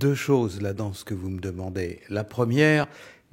deux choses là dans ce que vous me demandez. La première,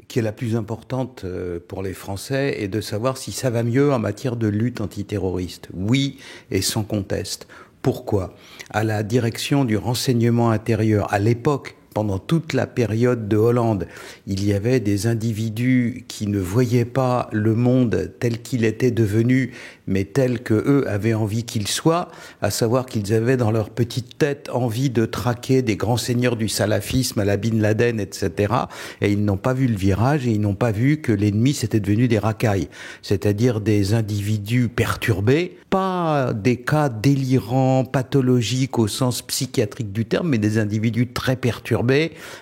qui est la plus importante pour les Français, est de savoir si ça va mieux en matière de lutte antiterroriste. Oui, et sans conteste. Pourquoi ? À la direction du renseignement intérieur, à l'époque, pendant toute la période de Hollande, il y avait des individus qui ne voyaient pas le monde tel qu'il était devenu, mais tel que eux avaient envie qu'il soit, à savoir qu'ils avaient dans leur petite tête envie de traquer des grands seigneurs du salafisme à la Bin Laden, etc. Et ils n'ont pas vu le virage et ils n'ont pas vu que l'ennemi c'était devenu des racailles, c'est-à-dire des individus perturbés, pas des cas délirants, pathologiques au sens psychiatrique du terme, mais des individus très perturbés.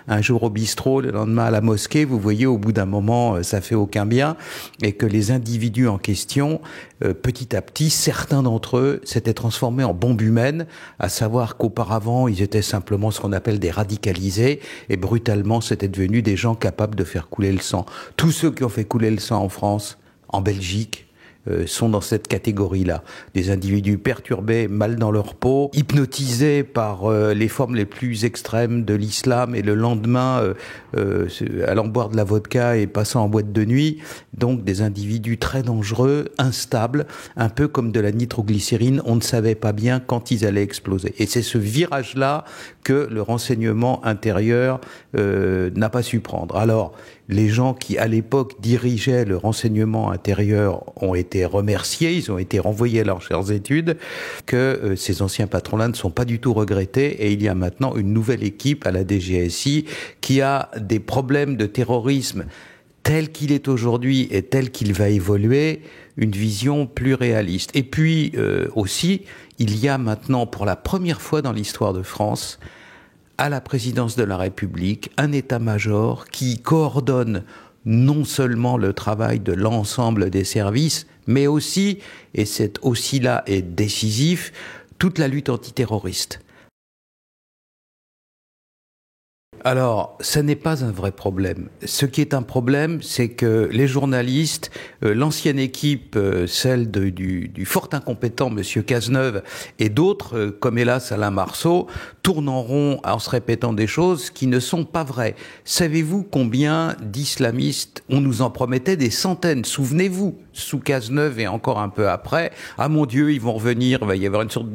Un jour au bistrot, le lendemain à la mosquée, vous voyez, au bout d'un moment, ça fait aucun bien, et que les individus en question, petit à petit, certains d'entre eux s'étaient transformés en bombes humaines, à savoir qu'auparavant, ils étaient simplement ce qu'on appelle des radicalisés, et brutalement, c'était devenu des gens capables de faire couler le sang. Tous ceux qui ont fait couler le sang en France, en Belgique, sont dans cette catégorie-là. Des individus perturbés, mal dans leur peau, hypnotisés par les formes les plus extrêmes de l'islam et le lendemain allant boire de la vodka et passant en boîte de nuit. Donc des individus très dangereux, instables, un peu comme de la nitroglycérine. On ne savait pas bien quand ils allaient exploser. Et c'est ce virage-là que le renseignement intérieur n'a pas su prendre. Alors, les gens qui, à l'époque, dirigeaient le renseignement intérieur ont été remerciés, ils ont été renvoyés à leurs chères études, que ces anciens patrons-là ne sont pas du tout regrettés, et il y a maintenant une nouvelle équipe à la DGSI qui a des problèmes de terrorisme tel qu'il est aujourd'hui et tel qu'il va évoluer, une vision plus réaliste. Et puis aussi, il y a maintenant, pour la première fois dans l'histoire de France, à la présidence de la République, un état-major qui coordonne non seulement le travail de l'ensemble des services, mais aussi, et c'est aussi là est décisif, toute la lutte antiterroriste. Alors, ça n'est pas un vrai problème. Ce qui est un problème, c'est que les journalistes, l'ancienne équipe, celle du fort incompétent Monsieur Cazeneuve et d'autres, comme hélas Alain Marceau, tournent en rond en se répétant des choses qui ne sont pas vraies. Savez-vous combien d'islamistes, on nous en promettait des centaines, souvenez-vous, sous Cazeneuve et encore un peu après, ah mon Dieu, ils vont revenir, il va y avoir une sorte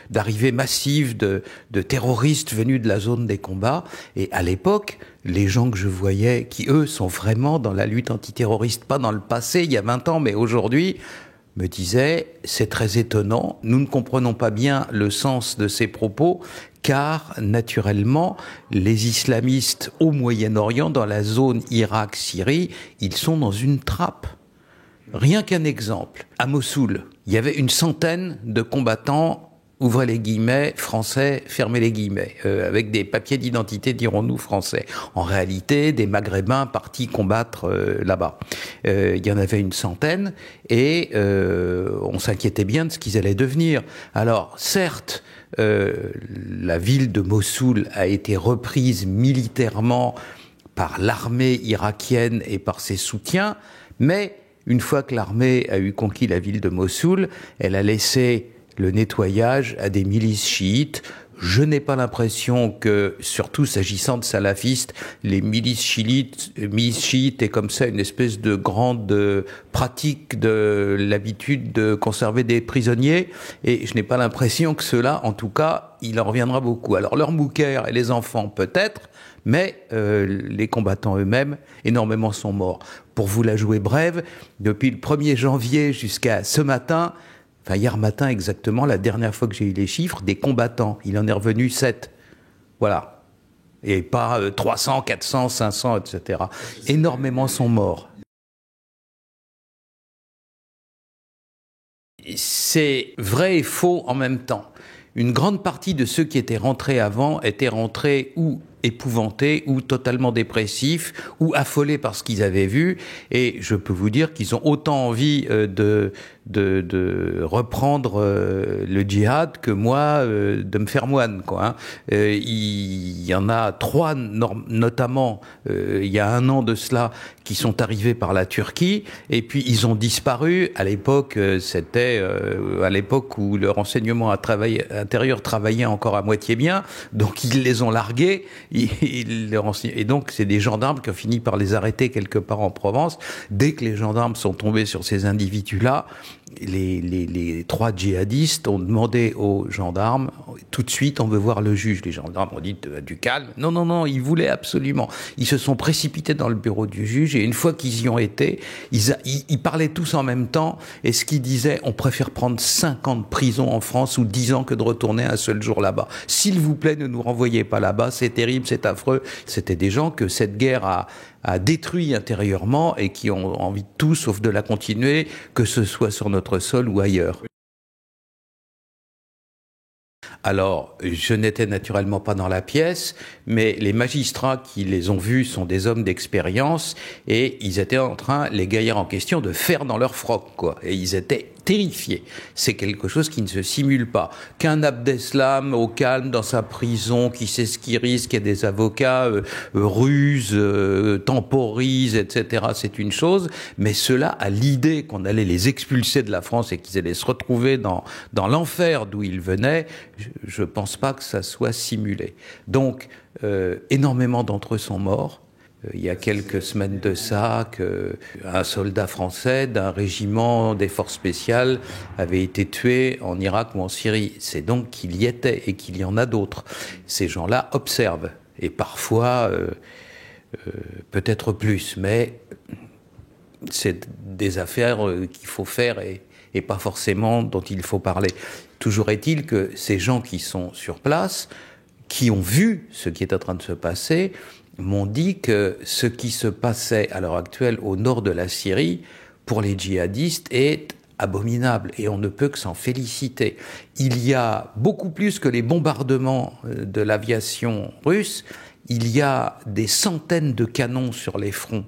d'arrivée massive de terroristes venus de la zone des combats. Et à l'époque, les gens que je voyais, qui eux sont vraiment dans la lutte antiterroriste, pas dans le passé, il y a 20 ans, mais aujourd'hui, me disaient, c'est très étonnant, nous ne comprenons pas bien le sens de ces propos, car naturellement, les islamistes au Moyen-Orient, dans la zone Irak-Syrie, ils sont dans une trappe. Rien qu'un exemple, à Mossoul, il y avait une centaine de combattants, ouvrez les guillemets, français, fermez les guillemets, avec des papiers d'identité, dirons-nous, français. En réalité, des Maghrébins partis combattre là-bas. Il y en avait une centaine, et on s'inquiétait bien de ce qu'ils allaient devenir. Alors, certes, la ville de Mossoul a été reprise militairement par l'armée irakienne et par ses soutiens, mais une fois que l'armée a eu conquis la ville de Mossoul, elle a laissé le nettoyage à des milices chiites. Je n'ai pas l'impression que, surtout s'agissant de salafistes, les milices chiites aient comme ça une espèce de grande pratique de l'habitude de conserver des prisonniers. Et je n'ai pas l'impression que ceux-là, en tout cas, il en reviendra beaucoup. Alors leurs moukers et les enfants peut-être, mais les combattants eux-mêmes, énormément sont morts. Pour vous la jouer brève, depuis le 1er janvier jusqu'à ce matin, enfin hier matin exactement, la dernière fois que j'ai eu les chiffres, des combattants, il en est revenu 7. Voilà. Et pas 300, 400, 500, etc. Énormément sont morts. C'est vrai et faux en même temps. Une grande partie de ceux qui étaient rentrés avant étaient rentrés ou épouvantés, ou totalement dépressifs, ou affolés par ce qu'ils avaient vu. Et je peux vous dire qu'ils ont autant envie de reprendre le djihad que moi de me faire moine, quoi. Hein. Il y en a 3 notamment il y a 1 an de cela qui sont arrivés par la Turquie et puis ils ont disparu. À l'époque, c'était à l'époque où le renseignement intérieur travaillait encore à moitié bien, donc ils les ont largués Et donc, c'est des gendarmes qui ont fini par les arrêter quelque part en Provence. Dès que les gendarmes sont tombés sur ces individus-là, les 3 djihadistes ont demandé aux gendarmes, tout de suite, on veut voir le juge. Les gendarmes ont dit du calme. Non, non, non, ils voulaient absolument. Ils se sont précipités dans le bureau du juge et une fois qu'ils y ont été, ils parlaient tous en même temps et ce qu'ils disaient, on préfère prendre 5 ans de prison en France ou 10 ans que de retourner un seul jour là-bas. S'il vous plaît, ne nous renvoyez pas là-bas, c'est terrible, c'est affreux. C'était des gens que cette guerre a détruit intérieurement et qui ont envie de tout sauf de la continuer, que ce soit sur notre sol ou ailleurs. Alors, je n'étais naturellement pas dans la pièce, mais les magistrats qui les ont vus sont des hommes d'expérience et ils étaient en train, les gaillards en question, de faire dans leur froc, quoi. Et ils étaient terrifiés. C'est quelque chose qui ne se simule pas. Qu'un Abdeslam au calme dans sa prison, qui sait ce qu'il risque, et des avocats rusent, temporisent, etc., c'est une chose. Mais ceux-là, à l'idée qu'on allait les expulser de la France et qu'ils allaient se retrouver dans l'enfer d'où ils venaient, je pense pas que ça soit simulé. Donc, énormément d'entre eux sont morts. Il y a quelques semaines de ça, qu'un soldat français d'un régiment des forces spéciales avait été tué en Irak ou en Syrie. C'est donc qu'il y était et qu'il y en a d'autres. Ces gens-là observent. Et parfois, peut-être plus. Mais c'est des affaires qu'il faut faire et pas forcément dont il faut parler. Toujours est-il que ces gens qui sont sur place, qui ont vu ce qui est en train de se passer, m'ont dit que ce qui se passait à l'heure actuelle au nord de la Syrie, pour les djihadistes, est abominable et on ne peut que s'en féliciter. Il y a beaucoup plus que les bombardements de l'aviation russe, il y a des centaines de canons sur les fronts,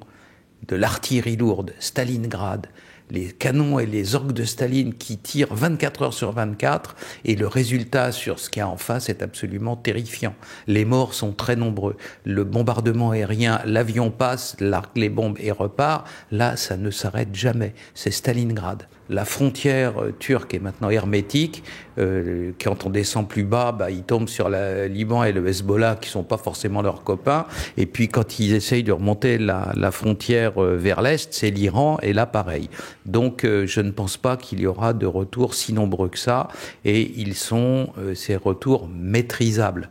de l'artillerie lourde, Stalingrad, les canons et les orgues de Staline qui tirent 24 heures sur 24 et le résultat sur ce qu'il y a en face est absolument terrifiant. Les morts sont très nombreux. Le bombardement aérien, l'avion passe, largue les bombes et repart. Là, ça ne s'arrête jamais. C'est Stalingrad. La frontière turque est maintenant hermétique. Quand on descend plus bas, ils tombent sur le Liban et le Hezbollah qui sont pas forcément leurs copains. Et puis quand ils essayent de remonter la frontière vers l'Est, c'est l'Iran et là pareil. Donc je ne pense pas qu'il y aura de retours si nombreux que ça. Et ils sont, ces retours, maîtrisables.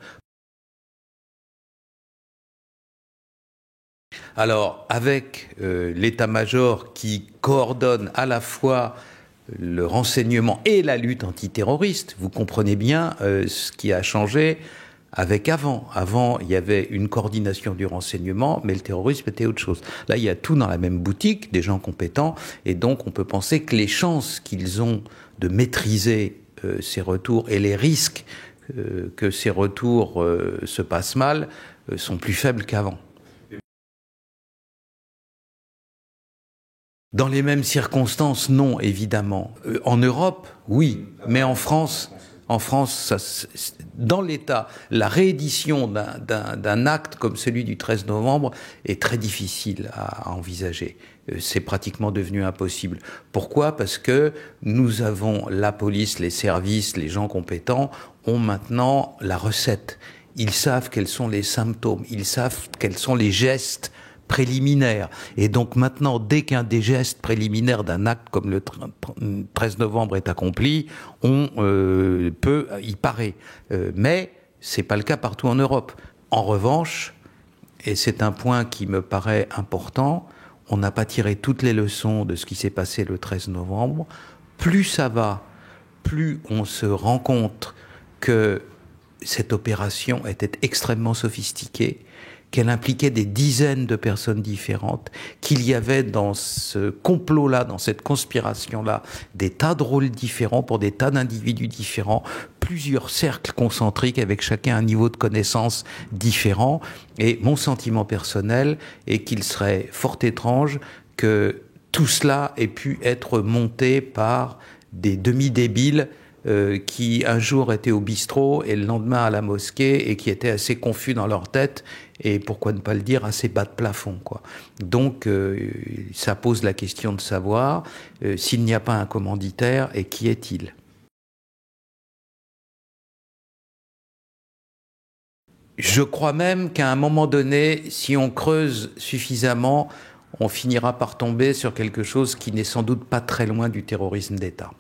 Alors, avec l'état-major qui coordonne à la fois le renseignement et la lutte antiterroriste, vous comprenez bien ce qui a changé avec avant. Avant, il y avait une coordination du renseignement, mais le terrorisme était autre chose. Là, il y a tout dans la même boutique, des gens compétents, et donc on peut penser que les chances qu'ils ont de maîtriser ces retours et les risques que ces retours se passent mal sont plus faibles qu'avant. Dans les mêmes circonstances, non, évidemment. En Europe, oui, mais en France, dans l'État, la réédition d'un acte comme celui du 13 novembre est très difficile à envisager. C'est pratiquement devenu impossible. Pourquoi ? Parce que nous avons la police, les services, les gens compétents ont maintenant la recette. Ils savent quels sont les symptômes, ils savent quels sont les gestes préliminaires. Et donc maintenant, dès qu'un des gestes préliminaires d'un acte comme le 13 novembre est accompli, on peut y parer. Mais c'est pas le cas partout en Europe. En revanche, et c'est un point qui me paraît important, on n'a pas tiré toutes les leçons de ce qui s'est passé le 13 novembre. Plus ça va, plus on se rend compte que cette opération était extrêmement sophistiquée, qu'elle impliquait des dizaines de personnes différentes, qu'il y avait dans ce complot-là, dans cette conspiration-là, des tas de rôles différents pour des tas d'individus différents, plusieurs cercles concentriques avec chacun un niveau de connaissance différent. Et mon sentiment personnel est qu'il serait fort étrange que tout cela ait pu être monté par des demi-débiles qui un jour étaient au bistrot et le lendemain à la mosquée et qui étaient assez confus dans leur tête et pourquoi ne pas le dire assez bas de plafond, quoi. Donc ça pose la question de savoir s'il n'y a pas un commanditaire et qui est-il. Je crois même qu'à un moment donné, si on creuse suffisamment, on finira par tomber sur quelque chose qui n'est sans doute pas très loin du terrorisme d'État.